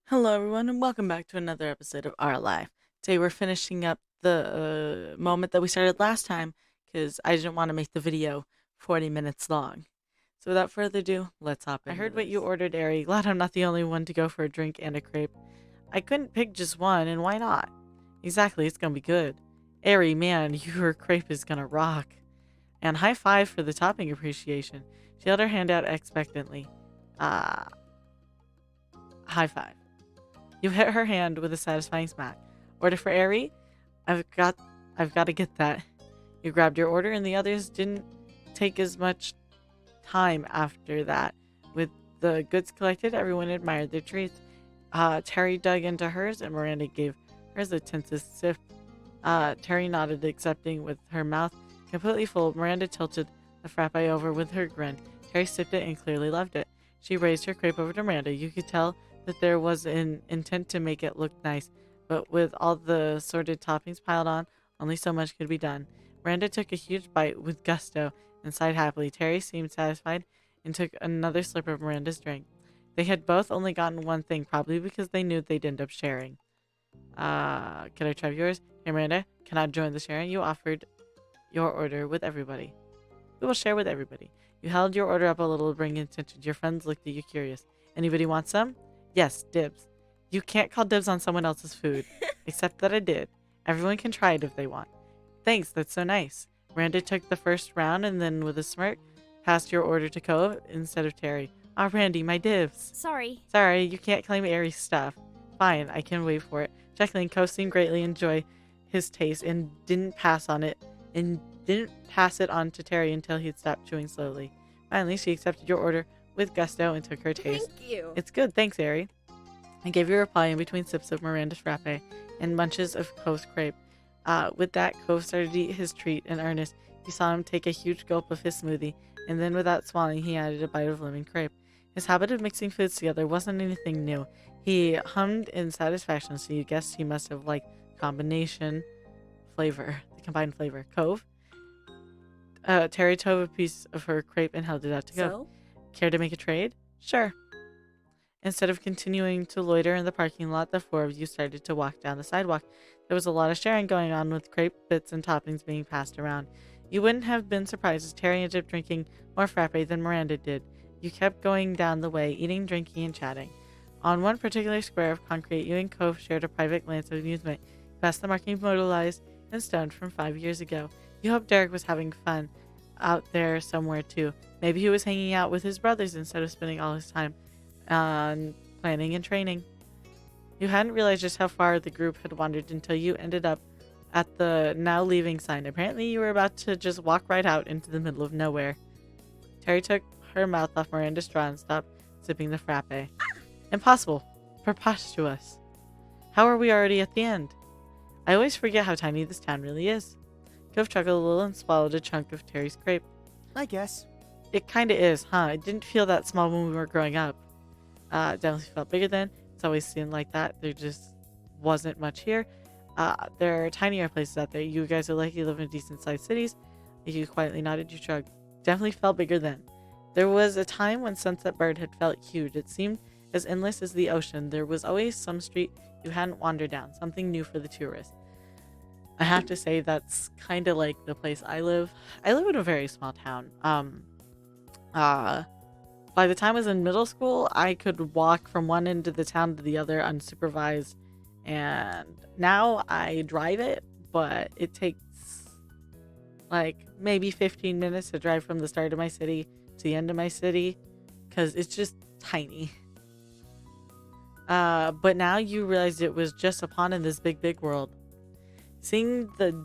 Hello, everyone, and welcome back to another episode of Our Life. Today, we're finishing up the moment that we started last time because I didn't want to make the video 40 minutes long. So, without further ado, let's hop in. I heard what you ordered, Ari. Glad I'm not the only one to go for a drink and a crepe. I couldn't pick just one, and why not? Exactly, it's gonna be good. Ari, man, your crepe is gonna rock. And high five for the topping appreciation. She held her hand out expectantly. Ah, high five. You hit her hand with a satisfying smack. Order for Ari? I've got I've got to get that. You grabbed your order and the others didn't take as much time after that. With the goods collected, everyone admired their treats. Terry dug into hers and Miranda gave hers a tensest sip. Terry nodded, accepting with her mouth completely full. Miranda tilted the frappe over with her grin. Terry sipped it and clearly loved it. She raised her crepe over to Miranda. You could tell that there was an intent to make it look nice, but with all the sorted toppings piled on, only so much could be done. Miranda took a huge bite with gusto and sighed happily. Terry seemed satisfied and took another slurp of Miranda's drink. They had both only gotten one thing, probably because they knew they'd end up sharing. Can I try yours? Hey, Miranda, can I join the sharing? You offered your order with everybody. We will share with everybody. You held your order up a little to bring attention. Your friends looked at you curious. Anybody want some? Yes, dibs. You can't call dibs on someone else's food. Except that I did. Everyone can try it if they want. Thanks, that's so nice. Miranda took the first round and then, with a smirk, passed your order to Cove instead of Terry. Ah, Randy, my dibs. Sorry. Sorry, you can't claim Aries stuff. Fine, I can wait for it. Jacqueline Co seemed greatly enjoy his taste and didn't pass it on to Terry until he'd stopped chewing slowly. Finally, she accepted your order with gusto and took her taste. Thank you. It's good, thanks, Ari. I gave you a reply in between sips of Miranda's frappe and munches of Cove's crepe. With that, Cove started to eat his treat in earnest. You saw him take a huge gulp of his smoothie, and then without swallowing, he added a bite of lemon crepe. His habit of mixing foods together wasn't anything new. He hummed in satisfaction, so you guessed he must have liked the combined flavor. Cove? Terry took a piece of her crepe and held it out to go. So? Care to make a trade? Sure. Instead of continuing to loiter in the parking lot, the four of you started to walk down the sidewalk. There was a lot of sharing going on with crepe bits and toppings being passed around. You wouldn't have been surprised as Terry ended up drinking more frappe than Miranda did. You kept going down the way, eating, drinking, and chatting. On one particular square of concrete, you and Cove shared a private glance of amusement. Past the marking modelized and stoned from 5 years ago. You hoped Derek was having fun out there somewhere too. Maybe he was hanging out with his brothers instead of spending all his time on planning and training. You hadn't realized just how far the group had wandered until you ended up at the now leaving sign. Apparently, you were about to just walk right out into the middle of nowhere. Terry took her mouth off Miranda's straw and stopped sipping the frappe. Impossible. Preposterous. How are we already at the end? I always forget how tiny this town really is. Cove chuckled a little and swallowed a chunk of Terry's crepe. I guess. It kinda is, huh? It didn't feel that small when we were growing up. Definitely felt bigger then. It's always seemed like that. There just wasn't much here. There are tinier places out there. You guys are lucky to live in decent sized cities. You quietly nodded, you shrugged. Definitely felt bigger then. There was a time when Sunset Bird had felt huge. It seemed as endless as the ocean. There was always some street you hadn't wandered down, something new for the tourist. I have to say that's kind of like the place I live. I live in a very small town. Uh, by the time I was in middle school, I could walk from one end of the town to the other unsupervised. And now I drive it, but it takes like maybe 15 minutes to drive from the start of my city to the end of my city because it's just tiny. But now you realize it was just a pawn in this big, big world. Seeing the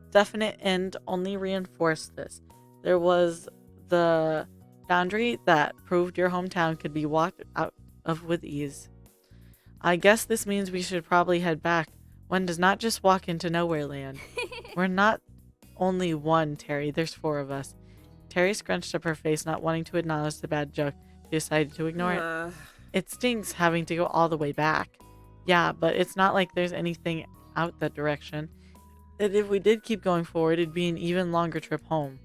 definite end only reinforced this. There was the boundary that proved your hometown could be walked out of with ease. I guess this means we should probably head back. One does not just walk into nowhere land. We're not only one, Terry. There's four of us. Terry scrunched up her face, not wanting to acknowledge the bad joke. She decided to ignore it. It stinks having to go all the way back. Yeah, but it's not like there's anything out that direction. And if we did keep going forward, it'd be an even longer trip home.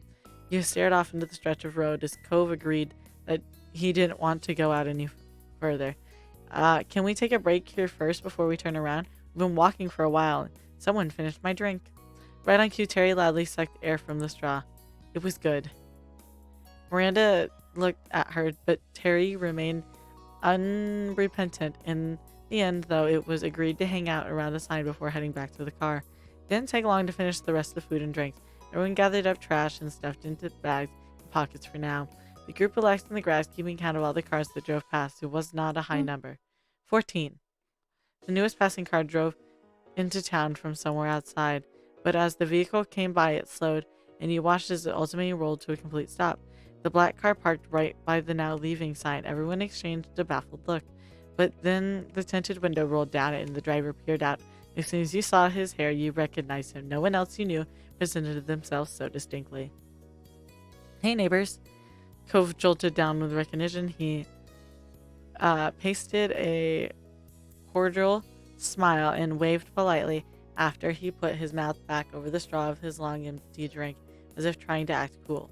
You stared off into the stretch of road as Cove agreed that he didn't want to go out any further. Can we take a break here first before we turn around? We've been walking for a while. Someone finished my drink. Right on cue, Terry loudly sucked air from the straw. It was good. Miranda looked at her, but Terry remained unrepentant. In the end, though, it was agreed to hang out around the sign before heading back to the car. It didn't take long to finish the rest of the food and drinks. Everyone gathered up trash and stuffed into bags and pockets for now. The group relaxed in the grass, keeping count of all the cars that drove past. It was not a high number. 14. The newest passing car drove into town from somewhere outside, but as the vehicle came by, it slowed, and you watched as it ultimately rolled to a complete stop. The black car parked right by the now leaving sign. Everyone exchanged a baffled look. But then the tinted window rolled down and the driver peered out. As soon as you saw his hair, you recognized him. No one else you knew presented themselves so distinctly. Hey, neighbors. Cove jolted down with recognition. He pasted a cordial smile and waved politely after he put his mouth back over the straw of his long empty drink, as if trying to act cool.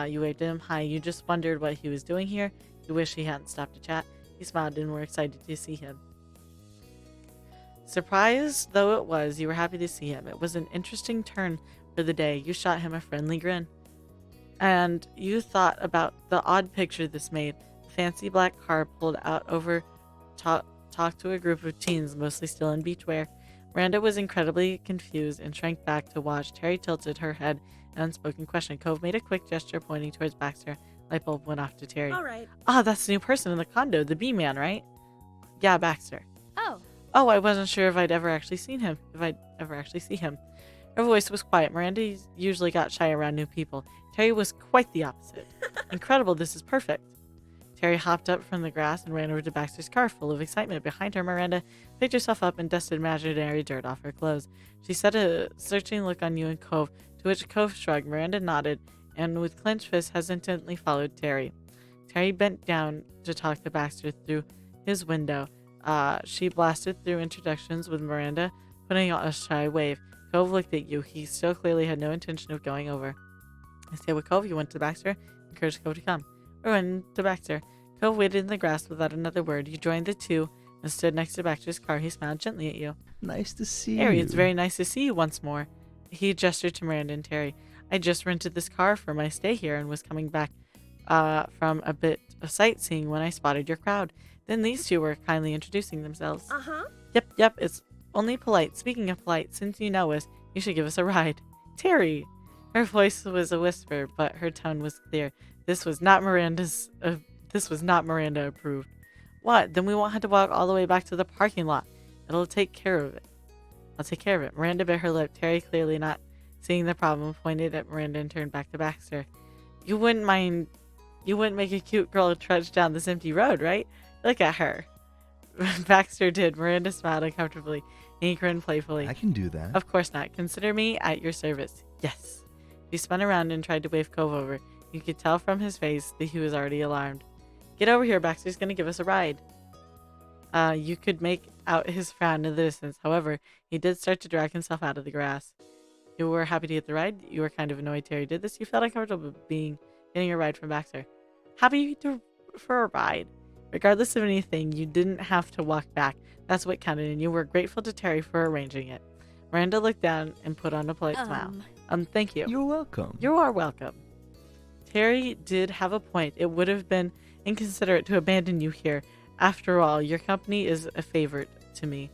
You waved him hi. You just wondered what he was doing here. You wish he hadn't stopped to chat. He smiled and were excited to see him. Surprised though it was, you were happy to see him. It was an interesting turn for the day. You shot him a friendly grin. And you thought about the odd picture this made. A fancy black car pulled out over, talked to a group of teens, mostly still in beachwear. Miranda was incredibly confused and shrank back to watch. Terry tilted her head an unspoken question. Cove made a quick gesture pointing towards Baxter. Light bulb went off to Terry. All right. Ah, that's the new person in the condo, the B-man, right? Yeah, Baxter. Oh, I wasn't sure if I'd ever actually see him. Her voice was quiet. Miranda usually got shy around new people. Terry was quite the opposite. Incredible, this is perfect. Terry hopped up from the grass and ran over to Baxter's car, full of excitement. Behind her, Miranda picked herself up and dusted imaginary dirt off her clothes. She set a searching look on you and Cove, to which Cove shrugged. Miranda nodded, and with clenched fists hesitantly followed Terry. Terry bent down to talk to Baxter through his window. She blasted through introductions with Miranda, putting out a shy wave. Cove looked at you. He still clearly had no intention of going over. I stayed with Cove. You went to Baxter, encouraged Cove to come. We went to Baxter. Cove waited in the grass without another word. You joined the two and stood next to Baxter's car. He smiled gently at you. Nice to see you. Harry, it's very nice to see you once more. He gestured to Miranda and Terry. I just rented this car for my stay here and was coming back from a bit of sightseeing when I spotted your crowd. Then these two were kindly introducing themselves. uh-huh. Yep, it's only polite. Speaking of polite, since you know us, you should give us a ride. Terry! Her voice was a whisper, but her tone was clear. This was not Miranda approved. What? Then we won't have to walk all the way back to the parking lot. I'll take care of it. Miranda bit her lip. Terry, clearly not seeing the problem, pointed at Miranda and turned back to Baxter. You wouldn't make a cute girl trudge down this empty road, right? Look at her. Baxter did. Miranda smiled uncomfortably, and he grinned playfully. I can do that. Of course not. Consider me at your service. Yes. He spun around and tried to wave Cove over. You could tell from his face that he was already alarmed. Get over here. Baxter's going to give us a ride. You could make out his frown in the distance. However, he did start to drag himself out of the grass. You were happy to get the ride. You were kind of annoyed Terry did this. You felt uncomfortable getting a ride from Baxter. For a ride. Regardless of anything, you didn't have to walk back. That's what counted, and you were grateful to Terry for arranging it. Miranda looked down and put on a polite smile. Thank you. You're welcome. You are welcome. Terry did have a point. It would have been inconsiderate to abandon you here. After all, your company is a favorite to me.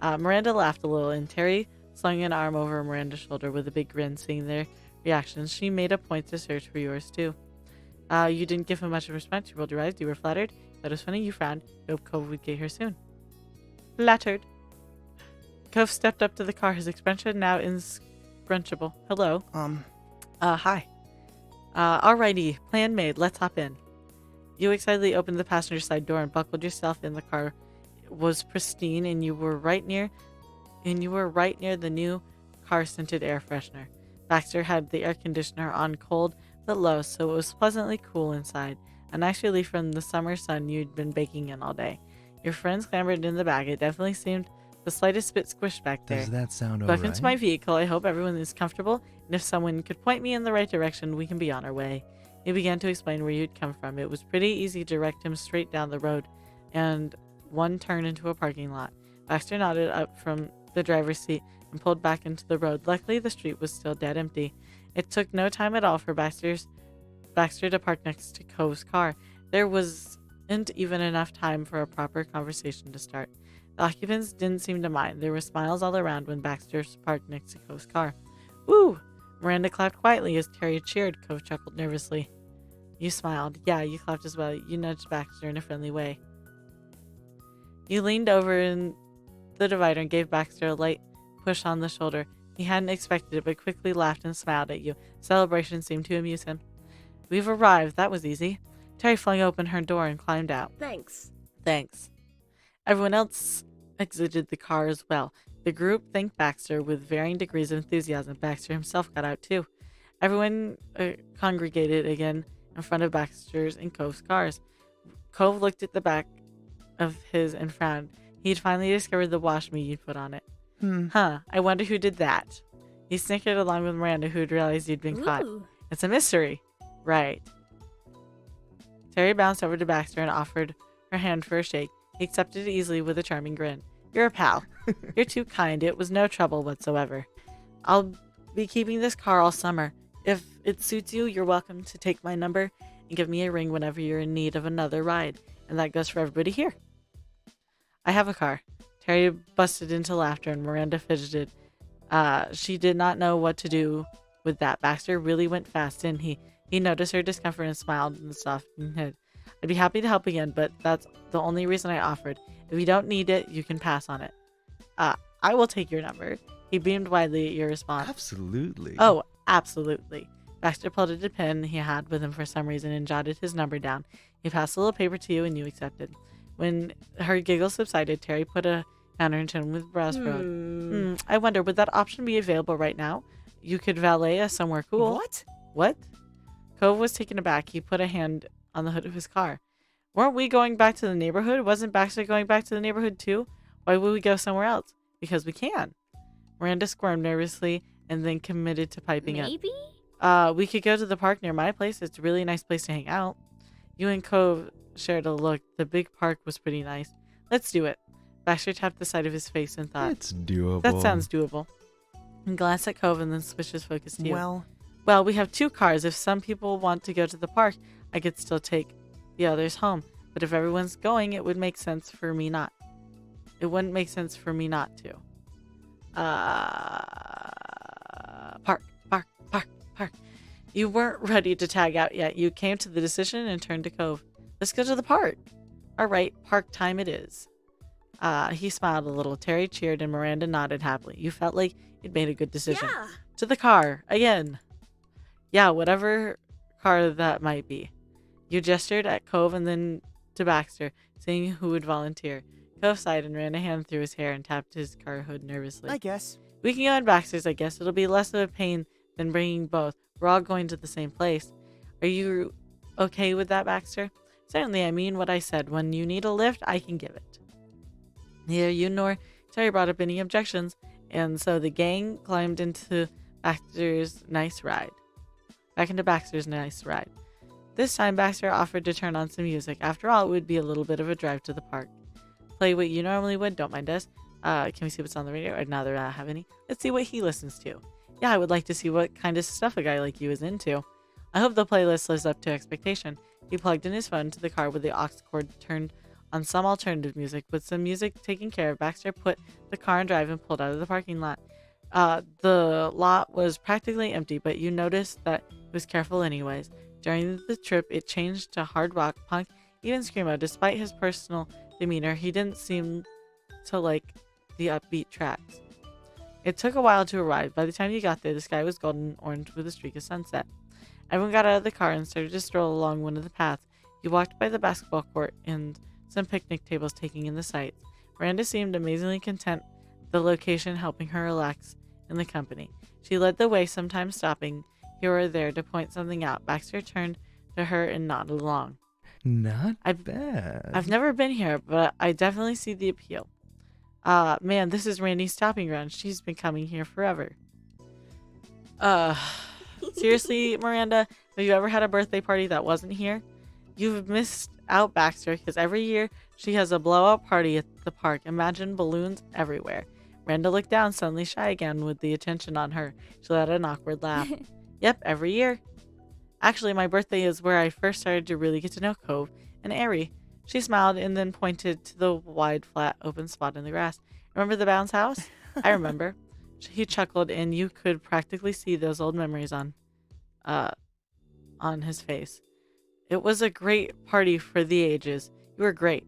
Miranda laughed a little, and Terry slung an arm over Miranda's shoulder with a big grin. Seeing their reactions, she made a point to search for yours, too. You didn't give him much response. You rolled your eyes. You were flattered. That was funny. You frowned. You hoped Cove would get here soon. Flattered. Cove stepped up to the car, his expression now inscrunchable. Hello. Hi. Alrighty. Plan made. Let's hop in. You excitedly opened the passenger side door and buckled yourself in. The car was pristine, and you were right near the new car-scented air freshener. Baxter had the air conditioner on cold but low, so it was pleasantly cool inside. A nice relief from the summer sun you'd been baking in all day. Your friends clambered in the back. It definitely seemed the slightest bit squished back there. Does that sound Welcome alright? to my vehicle. I hope everyone is comfortable, and if someone could point me in the right direction, we can be on our way. He began to explain where you'd come from. It was pretty easy to direct him straight down the road. and one turn into a parking lot. Baxter nodded up from the driver's seat and pulled back into the road. Luckily, the street was still dead empty. It took no time at all for Baxter to park next to Cove's car. There wasn't even enough time for a proper conversation to start. The occupants didn't seem to mind. There were smiles all around when Baxter parked next to Cove's car. Woo! Miranda clapped quietly as Terry cheered. Cove chuckled nervously. You smiled. Yeah, you clapped as well. You nudged Baxter in a friendly way. You leaned over in the divider and gave Baxter a light push on the shoulder. He hadn't expected it, but quickly laughed and smiled at you. Celebration seemed to amuse him. We've arrived. That was easy. Terry flung open her door and climbed out. Thanks. Thanks. Everyone else exited the car as well. The group thanked Baxter with varying degrees of enthusiasm. Baxter himself got out too. Everyone congregated again in front of Baxter's and Cove's cars. Cove looked at the back of his and frowned. He'd finally discovered the wash me you'd put on it. Huh, I wonder who did that. He snickered along with Miranda, who'd realized you'd been caught. It's a mystery. Right. Terry bounced over to Baxter and offered her hand for a shake. He accepted it easily with a charming grin. You're a pal. You're too kind. It was no trouble whatsoever. I'll be keeping this car all summer. If it suits you, you're welcome to take my number and give me a ring whenever you're in need of another ride. And that goes for everybody here. I have a car. Terry busted into laughter and Miranda fidgeted. She did not know what to do with that. Baxter really went fast, didn't he? He noticed her discomfort and smiled and softened his head. I'd be happy to help again, but that's the only reason I offered. If you don't need it, you can pass on it. I will take your number. He beamed widely at your response. Absolutely. Oh, absolutely. Baxter pulled out a pen he had with him for some reason and jotted his number down. He passed a little paper to you and you accepted. When her giggle subsided, Terry put a counter in tone with brows furrowed. I wonder, would that option be available right now? You could valet us somewhere cool. What? What? Cove was taken aback. He put a hand on the hood of his car. Weren't we going back to the neighborhood? Wasn't Baxter going back to the neighborhood too? Why would we go somewhere else? Because we can. Miranda squirmed nervously and then committed to piping up. Maybe? We could go to the park near my place. It's a really nice place to hang out. You and Cove shared a look. The big park was pretty nice. Let's do it. Baxter tapped the side of his face and thought, It's doable. that sounds doable. And glanced at Cove and then switched his focus to you. Well, We have two cars. If some people want to go to the park, I could still take the others home. But if everyone's going, it would make sense for me not. It wouldn't make sense for me not to. Park. You weren't ready to tag out yet. You came to the decision and turned to Cove. Let's go to the park. All right, park time it is. He smiled a little. Terry cheered and Miranda nodded happily. You felt like you'd made a good decision. yeah. To the car, again. Yeah, whatever car that might be. You gestured at Cove and then to Baxter, seeing who would volunteer. Cove sighed and ran a hand through his hair and tapped his car hood nervously. I guess. We can go in Baxter's, I guess. It'll be less of a pain than bringing both. We're all going to the same place. Are you okay with that, Baxter? Certainly, I mean what I said. When you need a lift, I can give it. Neither you nor Terry brought up any objections, and so the gang climbed into Baxter's nice ride. Back into Baxter's nice ride. This time, Baxter offered to turn on some music. After all, it would be a little bit of a drive to the park. Play what you normally would, don't mind us. Can we see what's on the radio? I'd rather not have any. Let's see what he listens to. Yeah, I would like to see what kind of stuff a guy like you is into. I hope the playlist lives up to expectation. He plugged in his phone to the car with the aux cord turned on some alternative music. With some music taken care of, Baxter put the car in drive and pulled out of the parking lot. The lot was practically empty, but you noticed that it was careful anyways. During the trip, it changed to hard rock, punk, even screamo. Despite his personal demeanor, he didn't seem to like the upbeat tracks. It took a while to arrive. By the time you got there, the sky was golden orange with a streak of sunset. Everyone got out of the car and started to stroll along one of the paths. You walked by the basketball court and some picnic tables taking in the sights. Miranda seemed amazingly content, the location helping her relax in the company. She led the way, sometimes stopping here or there to point something out. Baxter turned to her and nodded along. Not bad. I've never been here, but I definitely see the appeal. Man, this is Randy's stopping ground. She's been coming here forever. Seriously, Miranda, have you ever had a birthday party that wasn't here? You've missed out, Baxter, because every year She has a blowout party at the park. Imagine balloons everywhere. Miranda looked down, suddenly shy again with the attention on her. She let out an awkward laugh. Yep, every year. Actually, my birthday is where I first started to really get to know Cove and Airy. She smiled and then pointed to the wide, flat, open spot in the grass. Remember the bounce house? I remember. He chuckled, and you could practically see those old memories on his face. It was a great party for the ages. You were great.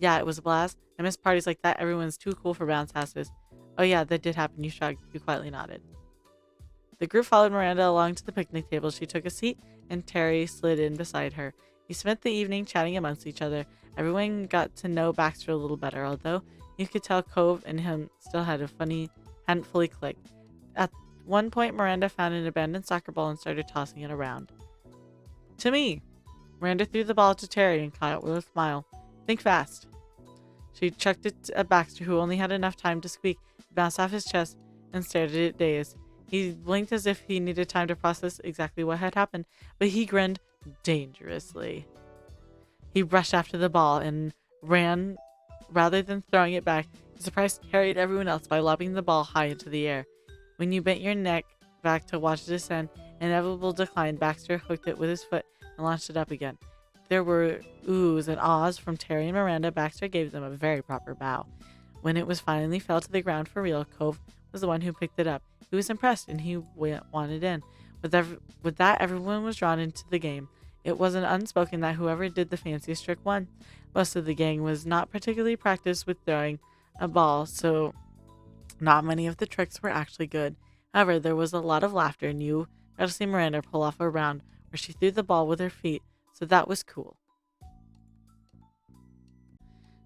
Yeah, it was a blast. I miss parties like that. Everyone's too cool for bounce houses. Oh yeah, that did happen. You shrugged. You quietly nodded. The group followed Miranda along to the picnic table. She took a seat, and Terry slid in beside her. He spent the evening chatting amongst each other. Everyone got to know Baxter a little better, although you could tell Cove and him still hadn't fully clicked. At one point, Miranda found an abandoned soccer ball and started tossing it around. To me! Miranda threw the ball to Terry and caught it with a smile. Think fast. She chucked it at Baxter, who only had enough time to squeak. It bounced off his chest and stared at it dazed. He blinked as if he needed time to process exactly what had happened, but he grinned dangerously. He rushed after the ball and ran rather than throwing it back. He surprised Terry and everyone else by lobbing the ball high into the air. When you bent your neck back to watch it descend, inevitable decline, Baxter hooked it with his foot and launched it up again. There were oohs and ahs from Terry and Miranda. Baxter gave them a very proper bow. When it was finally fell to the ground for real, Cove was the one who picked it up. He was impressed, and he wanted in. With that, everyone was drawn into the game. It wasn't unspoken that whoever did the fanciest trick won. Most of the gang was not particularly practiced with throwing a ball, so not many of the tricks were actually good. However, there was a lot of laughter, and you got to see Miranda pull off a round where she threw the ball with her feet, so that was cool.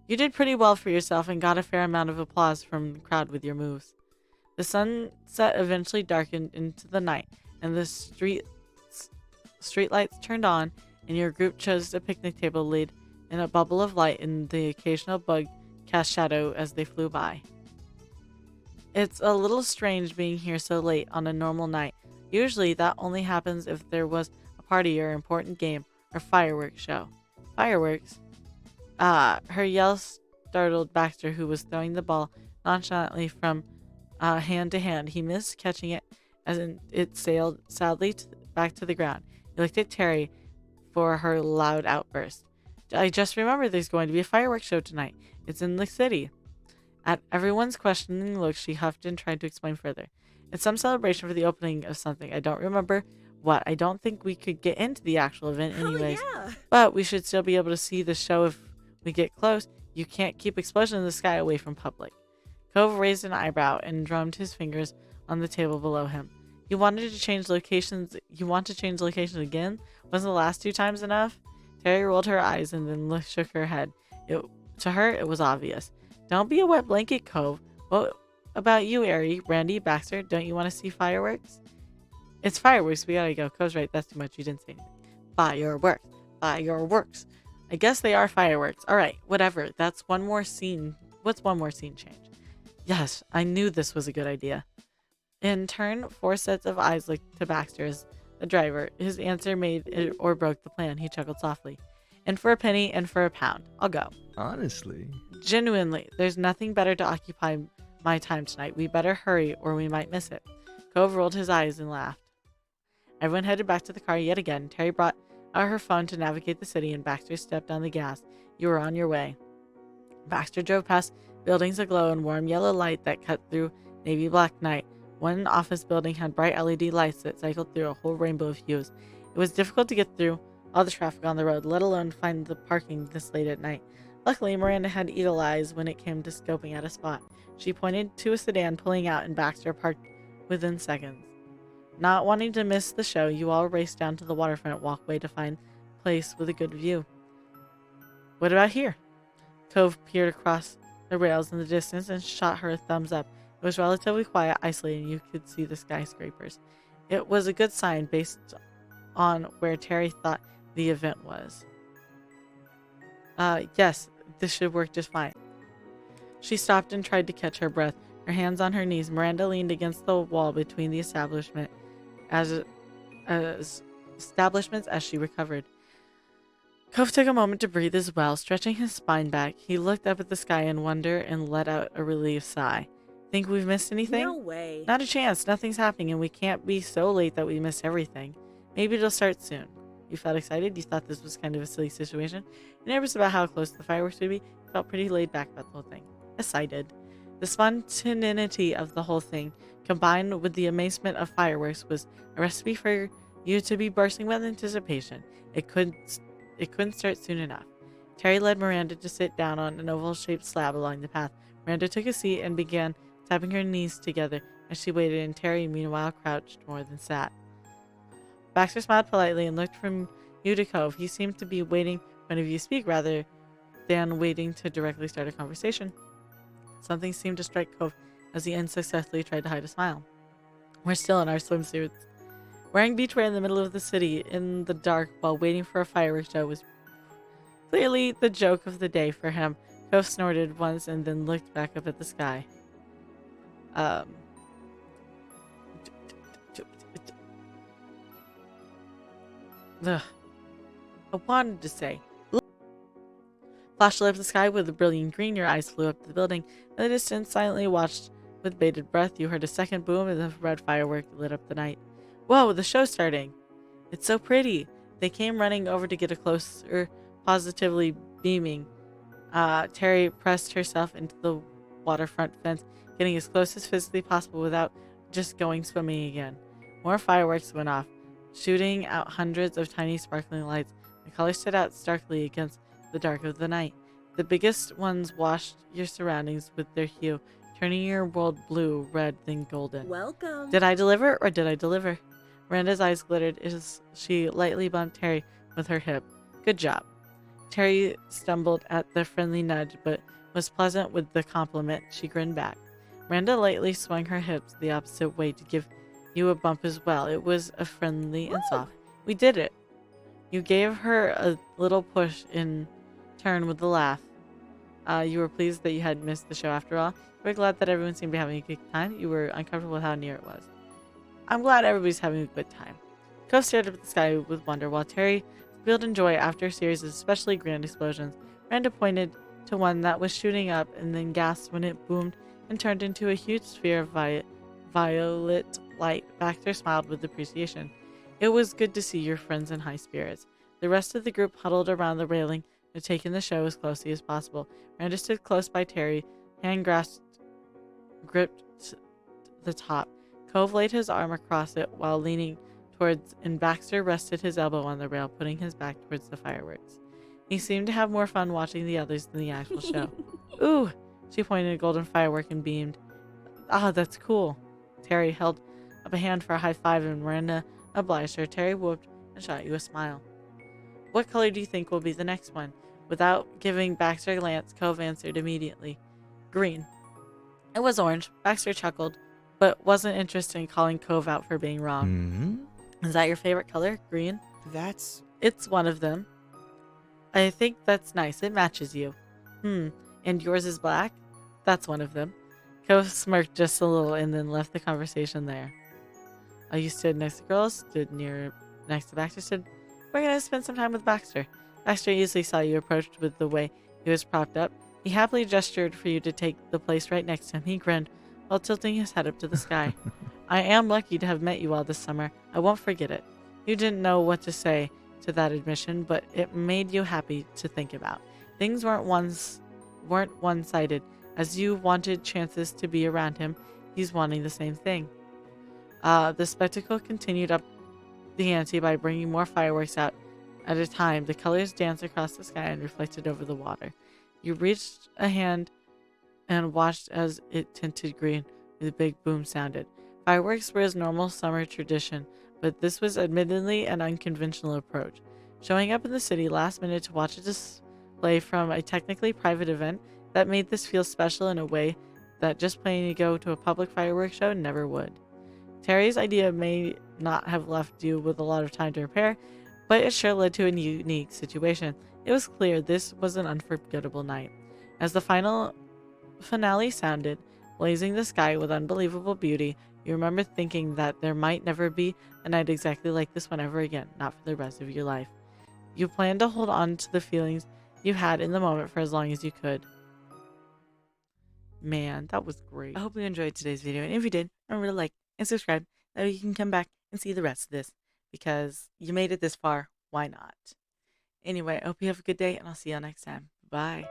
You did pretty well for yourself and got a fair amount of applause from the crowd with your moves. The sunset eventually darkened into the night, and the streetlights turned on, and your group chose a picnic table laid in a bubble of light, and the occasional bug cast shadow as they flew by. It's a little strange being here so late on a normal night. Usually that only happens if there was a party or important game or fireworks show. Fireworks? Her yell startled Baxter, who was throwing the ball nonchalantly from hand to hand. He missed catching it as it sailed sadly back to the ground. He looked at Terry for her loud outburst. I just remembered there's going to be a fireworks show tonight. It's in the city. At everyone's questioning looks, she huffed and tried to explain further. It's some celebration for the opening of something. I don't remember what. I don't think we could get into the actual event anyways. Oh, yeah. But we should still be able to see the show if we get close. You can't keep explosions in the sky away from public. Cove raised an eyebrow and drummed his fingers on the table below him. You want to change locations again? Wasn't the last 2 times enough? Terry rolled her eyes and then shook her head. To her, it was obvious. Don't be a wet blanket, Cove. What about you, Airy, Randy, Baxter? Don't you want to see fireworks? It's fireworks. We gotta go. Cove's right. That's too much. You didn't say anything. Fireworks. Fireworks. I guess they are fireworks. All right. Whatever. That's one more scene. What's one more scene change? Yes, I knew this was a good idea. In turn, 4 sets of eyes looked to Baxter as the driver. His answer made it or broke the plan. He chuckled softly. And for a penny and for a pound. I'll go. Honestly. Genuinely, there's nothing better to occupy my time tonight. We better hurry or we might miss it. Cove rolled his eyes and laughed. Everyone headed back to the car yet again. Terry brought out her phone to navigate the city, and Baxter stepped on the gas. You were on your way. Baxter drove past buildings aglow in warm yellow light that cut through navy black night. One office building had bright LED lights that cycled through a whole rainbow of hues. It was difficult to get through all the traffic on the road, let alone find the parking this late at night. Luckily, Miranda had eagle eyes when it came to scoping out a spot. She pointed to a sedan pulling out, and Baxter parked within seconds. Not wanting to miss the show, you all raced down to the waterfront walkway to find a place with a good view. What about here? Cove peered across the rails in the distance and shot her a thumbs up. It was relatively quiet, isolated, and you could see the skyscrapers. It was a good sign based on where Terry thought the event was. Yes, this should work just fine. She stopped and tried to catch her breath. Her hands on her knees, Miranda leaned against the wall between the establishments as she recovered. Cove took a moment to breathe as well, stretching his spine back. He looked up at the sky in wonder and let out a relieved sigh. Think we've missed anything? No way. Not a chance. Nothing's happening, and we can't be so late that we miss everything. Maybe it'll start soon. You felt excited? You thought this was kind of a silly situation? You're nervous about how close the fireworks would be? You felt pretty laid back about the whole thing. Yes, I did. The spontaneity of the whole thing, combined with the amazement of fireworks, was a recipe for you to be bursting with anticipation. It couldn't start soon enough. Terry led Miranda to sit down on an oval-shaped slab along the path. Miranda took a seat and began tapping her knees together as she waited, and Terry, meanwhile, crouched more than sat. Baxter smiled politely and looked from you to Cove. He seemed to be waiting for one of you to speak rather than waiting to directly start a conversation. Something seemed to strike Cove as he unsuccessfully tried to hide a smile. We're still in our swimsuits. Wearing beachwear in the middle of the city in the dark while waiting for a fireworks show was clearly the joke of the day for him. Cove snorted once and then looked back up at the sky. Ugh. I wanted to say. Flash lit up the sky with a brilliant green. Your eyes flew up to the building. In the distance, silently watched with bated breath. You heard a second boom and the red firework lit up the night. Whoa, the show's starting. It's so pretty. They came running over to get a closer, positively beaming. Terry pressed herself into the waterfront fence, getting as close as physically possible without just going swimming again. More fireworks went off, shooting out hundreds of tiny sparkling lights. The colors stood out starkly against the dark of the night. The biggest ones washed your surroundings with their hue, turning your world blue, red, then golden. Welcome. Did I deliver or did I deliver? Miranda's eyes glittered as she lightly bumped Terry with her hip. Good job. Terry stumbled at the friendly nudge, but was pleasant with the compliment. She grinned back. Miranda lightly swung her hips the opposite way to give you a bump as well. It was a friendly and soft. We did it. You gave her a little push in turn with a laugh. You were pleased that you had missed the show after all. You were glad that everyone seemed to be having a good time. You were uncomfortable with how near it was. I'm glad everybody's having a good time. Cove stared up at the sky with wonder, while Terry squealed in joy after a series of especially grand explosions. Miranda pointed to one that was shooting up and then gasped when it boomed and turned into a huge sphere of violet light. Baxter smiled with appreciation. It was good to see your friends in high spirits. The rest of the group huddled around the railing to take in the show as closely as possible. Miranda stood close by Terry, hand gripped the top. Cove laid his arm across it while leaning towards, and Baxter rested his elbow on the rail, putting his back towards the fireworks. He seemed to have more fun watching the others than the actual show. Ooh! She pointed a golden firework and beamed. Ah, that's cool. Terry held up a hand for a high five, and Miranda obliged her. Terry whooped and shot you a smile. What color do you think will be the next one? Without giving Baxter a glance, Cove answered immediately. Green. It was orange. Baxter chuckled, but wasn't interested in calling Cove out for being wrong. Mm-hmm. Is that your favorite color? Green? It's one of them. I think that's nice. It matches you. And yours is black? That's one of them. Cove smirked just a little and then left the conversation there. You stood next to girls, stood next to Baxter, stood. We're going to spend some time with Baxter. Baxter easily saw you approached with the way he was propped up. He happily gestured for you to take the place right next to him. He grinned while tilting his head up to the sky. I am lucky to have met you all this summer. I won't forget it. You didn't know what to say to that admission, but it made you happy to think about. Things weren't one-sided. As you wanted chances to be around him, he's wanting the same thing. The spectacle continued up the ante by bringing more fireworks out at a time. The colors danced across the sky and reflected over the water. You reached a hand and watched as it tinted green with a big boom sounded. Fireworks were his normal summer tradition, but this was admittedly an unconventional approach. Showing up in the city last minute to watch a display from a technically private event that made this feel special in a way that just planning to go to a public fireworks show never would. Terry's idea may not have left you with a lot of time to prepare, but it sure led to a unique situation. It was clear this was an unforgettable night. As the finale sounded, blazing the sky with unbelievable beauty, you remember thinking that there might never be a night exactly like this one ever again, not for the rest of your life. You planned to hold on to the feelings you had in the moment for as long as you could. Man, that was great. I hope you enjoyed today's video, and if you did, remember to like and subscribe. That way you can come back and see the rest of this, because you made it this far. Why not? Anyway, I hope you have a good day, and I'll see you next time. Bye.